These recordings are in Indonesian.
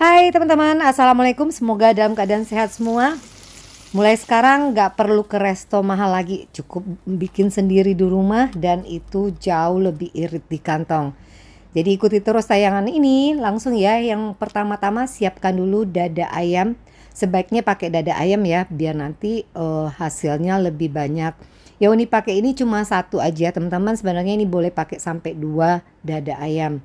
Hai teman-teman, Assalamualaikum. Semoga dalam keadaan sehat semua. Mulai sekarang nggak perlu ke resto mahal lagi, cukup bikin sendiri di rumah dan itu jauh lebih irit di kantong. Jadi ikuti terus tayangan ini langsung ya. Yang pertama-tama siapkan dulu dada ayam. Sebaiknya pakai dada ayam ya, biar nanti hasilnya lebih banyak. Ya Uni pakai ini cuma satu aja teman-teman. Sebenarnya ini boleh pakai sampai dua dada ayam.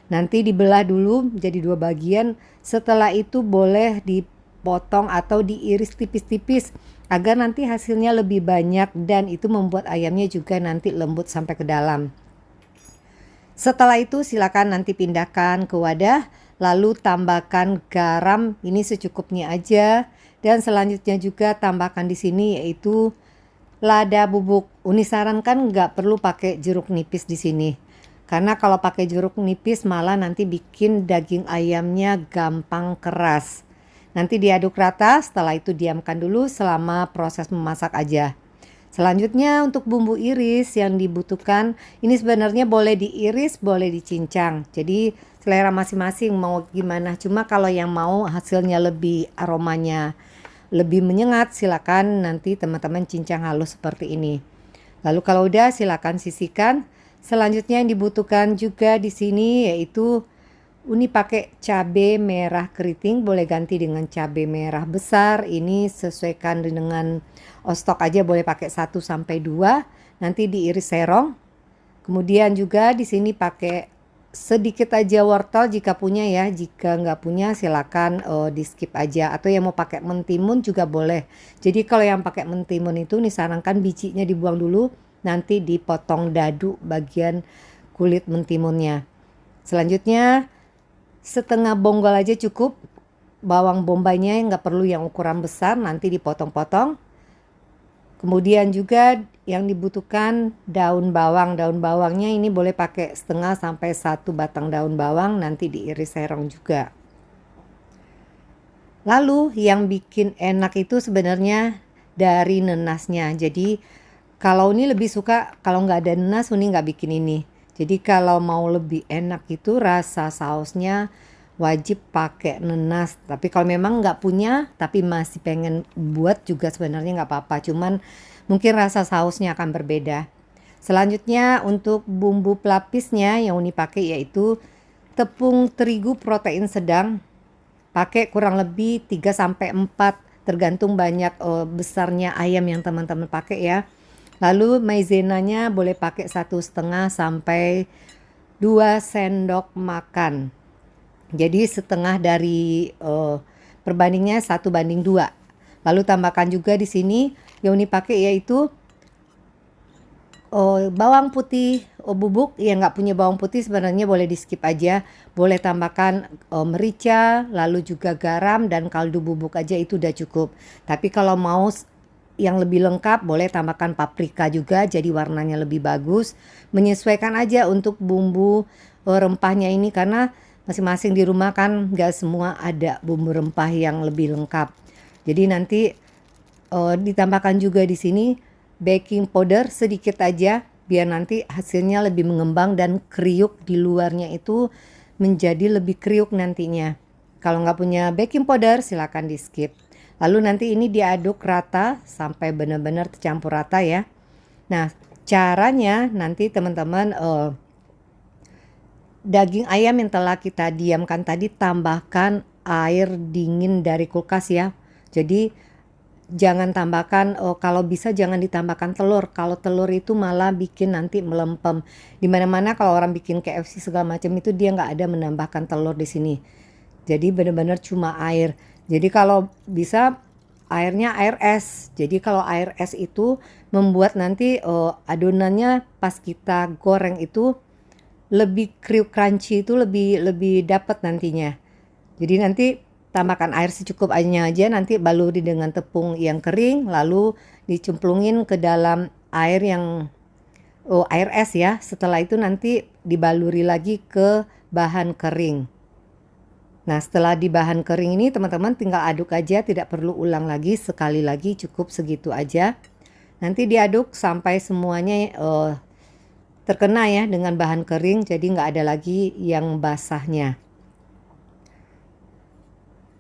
Nanti dibelah dulu jadi dua bagian. Setelah itu boleh dipotong atau diiris tipis-tipis agar nanti hasilnya lebih banyak dan itu membuat ayamnya juga nanti lembut sampai ke dalam. Setelah itu silakan nanti pindahkan ke wadah, lalu tambahkan garam ini secukupnya aja dan selanjutnya juga tambahkan di sini yaitu lada bubuk. Uni sarankan nggak perlu pakai jeruk nipis di sini. Karena kalau pakai jeruk nipis malah nanti bikin daging ayamnya gampang keras. Nanti diaduk rata, setelah itu diamkan dulu selama proses memasak aja. Selanjutnya untuk bumbu iris yang dibutuhkan, ini sebenarnya boleh diiris, boleh dicincang. Jadi selera masing-masing mau gimana. Cuma kalau yang mau hasilnya lebih aromanya lebih menyengat, silakan nanti teman-teman cincang halus seperti ini. Lalu kalau udah silakan sisihkan. Selanjutnya yang dibutuhkan juga di sini yaitu Uni pakai cabai merah keriting, boleh ganti dengan cabai merah besar. Ini sesuaikan dengan stok aja, boleh pakai 1 sampai 2. Nanti diiris serong. Kemudian juga di sini pakai sedikit aja wortel jika punya ya. Jika nggak punya silakan di skip aja. Atau yang mau pakai mentimun juga boleh. Jadi kalau yang pakai mentimun itu disarankan bijinya dibuang dulu. Nanti dipotong dadu bagian kulit mentimunnya. Selanjutnya setengah bonggol aja cukup. Bawang bombaynya nggak perlu yang ukuran besar, nanti dipotong-potong. Kemudian juga yang dibutuhkan daun bawang. Daun bawangnya ini boleh pakai setengah sampai 1 batang daun bawang, nanti diiris serong juga. Lalu yang bikin enak itu sebenarnya dari nenasnya. Jadi kalau ini lebih suka kalau nggak ada nenas, Uni nggak bikin ini. Jadi kalau mau lebih enak itu rasa sausnya wajib pakai nenas. Tapi kalau memang nggak punya tapi masih pengen buat juga sebenarnya nggak apa-apa. Cuman mungkin rasa sausnya akan berbeda. Selanjutnya untuk bumbu pelapisnya yang Uni pakai yaitu tepung terigu protein sedang. Pakai kurang lebih 3 sampai 4 tergantung banyak besarnya ayam yang teman-teman pakai ya. Lalu maizenanya boleh pakai 1,5 sampai 2 sendok makan. Jadi setengah dari perbandingnya 1:2. Lalu tambahkan juga di sini yang Uni pakai yaitu bawang putih bubuk. Yang nggak punya bawang putih sebenarnya boleh di skip aja. Boleh tambahkan merica, lalu juga garam dan kaldu bubuk aja itu udah cukup. Tapi kalau mau yang lebih lengkap boleh tambahkan paprika juga jadi warnanya lebih bagus. Menyesuaikan aja untuk bumbu rempahnya ini karena masing-masing di rumah kan gak semua ada bumbu rempah yang lebih lengkap. Jadi nanti ditambahkan juga di sini baking powder sedikit aja biar nanti hasilnya lebih mengembang dan kriuk di luarnya itu menjadi lebih kriuk nantinya. Kalau nggak punya baking powder silakan di skip. Lalu nanti ini diaduk rata sampai benar-benar tercampur rata ya. Nah caranya nanti teman-teman daging ayam yang telah kita diamkan tadi tambahkan air dingin dari kulkas ya. Jadi jangan tambahkan kalau bisa jangan ditambahkan telur. Kalau telur itu malah bikin nanti melempem. Dimana-mana kalau orang bikin KFC segala macam itu dia nggak ada menambahkan telur di sini. Jadi benar-benar cuma air. Jadi kalau bisa airnya air es. Jadi kalau air es itu membuat nanti adonannya pas kita goreng itu lebih kriuk crunchy itu lebih dapat nantinya. Jadi nanti tambahkan air secukupnya aja, nanti baluri dengan tepung yang kering lalu dicemplungin ke dalam air yang air es ya. Setelah itu nanti dibaluri lagi ke bahan kering. Nah setelah di bahan kering ini teman-teman tinggal aduk aja, tidak perlu ulang lagi, sekali lagi cukup segitu aja. Nanti diaduk sampai semuanya terkena ya dengan bahan kering, jadi nggak ada lagi yang basahnya.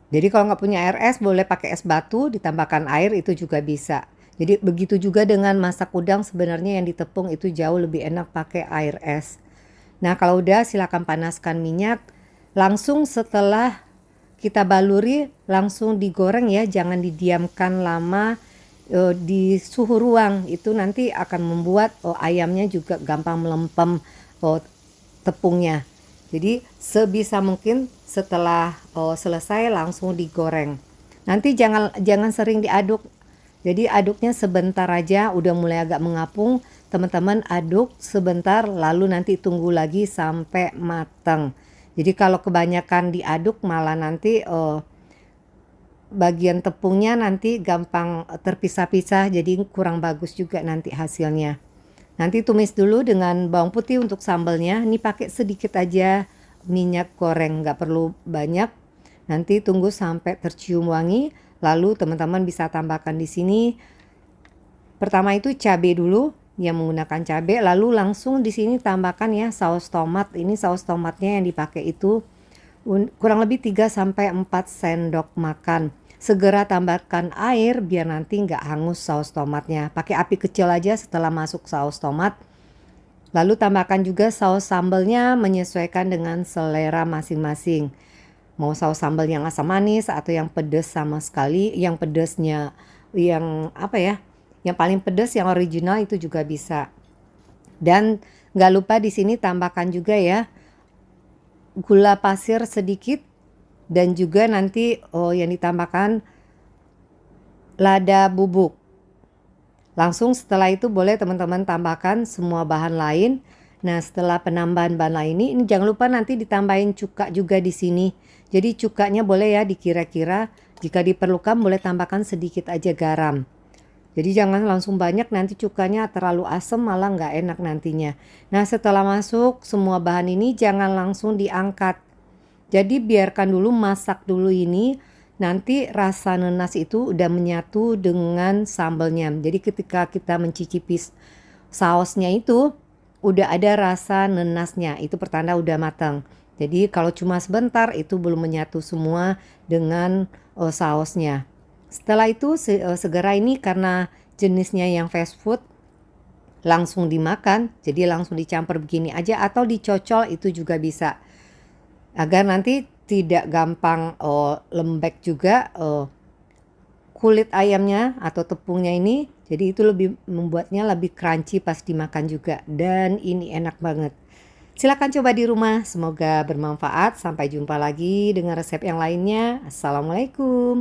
Jadi kalau nggak punya air es boleh pakai es batu ditambahkan air itu juga bisa. Jadi begitu juga dengan masak udang, sebenarnya yang ditepung itu jauh lebih enak pakai air es. Nah kalau udah silakan panaskan minyak. Langsung setelah kita baluri langsung digoreng ya, jangan didiamkan lama di suhu ruang. Itu nanti akan membuat ayamnya juga gampang melempem tepungnya. Jadi sebisa mungkin setelah selesai langsung digoreng. Nanti jangan sering diaduk. Jadi aduknya sebentar aja, udah mulai agak mengapung, teman-teman aduk sebentar lalu nanti tunggu lagi sampai matang. Jadi kalau kebanyakan diaduk malah nanti bagian tepungnya nanti gampang terpisah-pisah, jadi kurang bagus juga nanti hasilnya. Nanti tumis dulu dengan bawang putih untuk sambalnya. Ini pakai sedikit aja minyak goreng, nggak perlu banyak. Nanti tunggu sampai tercium wangi. Lalu teman-teman bisa tambahkan di sini. Pertama itu cabai dulu, yang menggunakan cabai. Lalu langsung di sini tambahkan ya saus tomat. Ini saus tomatnya yang dipakai itu kurang lebih 3-4 sendok makan. Segera tambahkan air biar nanti nggak hangus saus tomatnya. Pakai api kecil aja setelah masuk saus tomat. Lalu tambahkan juga saus sambalnya menyesuaikan dengan selera masing-masing. Mau saus sambal yang asam manis atau yang pedas sama sekali. Yang pedasnya yang apa ya? Yang paling pedas yang original itu juga bisa. Dan nggak lupa di sini tambahkan juga ya gula pasir sedikit, dan juga nanti yang ditambahkan lada bubuk. Langsung setelah itu boleh teman-teman tambahkan semua bahan lain. Nah setelah penambahan bahan lain ini jangan lupa nanti ditambahin cuka juga di sini. Jadi cukanya boleh ya dikira-kira, jika diperlukan boleh tambahkan sedikit aja garam. Jadi jangan langsung banyak, nanti cukanya terlalu asam malah nggak enak nantinya. Nah setelah masuk semua bahan ini jangan langsung diangkat. Jadi biarkan dulu, masak dulu ini. Nanti rasa nanas itu udah menyatu dengan sambalnya. Jadi ketika kita mencicipi sausnya itu udah ada rasa nanasnya. Itu pertanda udah matang. Jadi kalau cuma sebentar itu belum menyatu semua dengan sausnya. Setelah itu segera ini karena jenisnya yang fast food langsung dimakan, jadi langsung dicampur begini aja atau dicocol itu juga bisa. Agar nanti tidak gampang lembek juga kulit ayamnya atau tepungnya ini. Jadi itu lebih membuatnya lebih crunchy pas dimakan juga. Dan ini enak banget. Silakan coba di rumah, semoga bermanfaat. Sampai jumpa lagi dengan resep yang lainnya. Assalamualaikum.